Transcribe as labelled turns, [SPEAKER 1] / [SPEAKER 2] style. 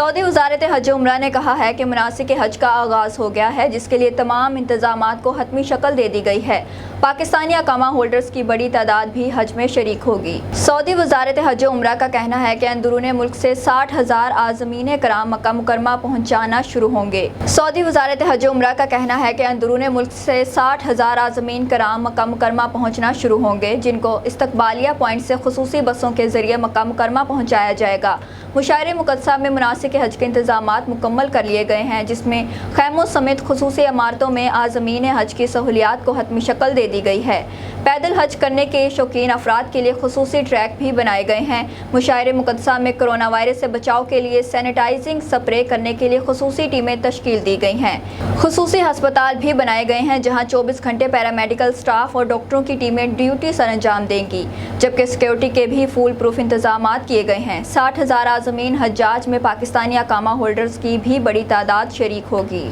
[SPEAKER 1] سعودی وزارت حج و عمرہ نے کہا ہے کہ مناسک حج کا آغاز ہو گیا ہے، جس کے لیے تمام انتظامات کو حتمی شکل دے دی گئی ہے۔ پاکستانی اقامہ ہولڈرز کی بڑی تعداد بھی حج میں شریک ہوگی۔ سعودی وزارت حج و عمرہ کا کہنا ہے کہ اندرون ملک سے 60,000 عازمین کرام مکہ مکرمہ پہنچانا شروع ہوں گے۔ سعودی وزارت حج و عمرہ کا کہنا ہے کہ اندرون ملک سے 60,000 عازمین کرام مکہ مکرمہ پہنچنا شروع ہوں گے، جن کو استقبالیہ پوائنٹ سے خصوصی بسوں کے ذریعے مکہ مکرمہ پہنچایا جائے گا۔ مشاعرہ مقدسہ میں مناسک حج کے انتظامات مکمل کر لیے گئے ہیں، جس میں خیموں سمیت خصوصی عمارتوں میں عازمین حج کی سہولیات کو حتمی شکل دے دی گئی ہے۔ پیدل حج کرنے کے شوقین افراد کے لیے خصوصی ٹریک بھی بنائے گئے ہیں۔ مشاعرہ مقدسہ میں کرونا وائرس سے بچاؤ کے لیے سینیٹائزنگ سپرے کرنے کے لیے خصوصی ٹیمیں تشکیل دی گئی ہیں۔ خصوصی ہسپتال بھی بنائے گئے ہیں، جہاں 24 گھنٹے پیرامیڈیکل سٹاف اور ڈاکٹروں کی ٹیمیں ڈیوٹی سر انجام دیں گی، جبکہ سیکیورٹی کے بھی فول پروف انتظامات کیے گئے ہیں۔ 60,000 عازمین حجاج میں پاکستانی اقامہ ہولڈرز کی بھی بڑی تعداد شریک ہوگی۔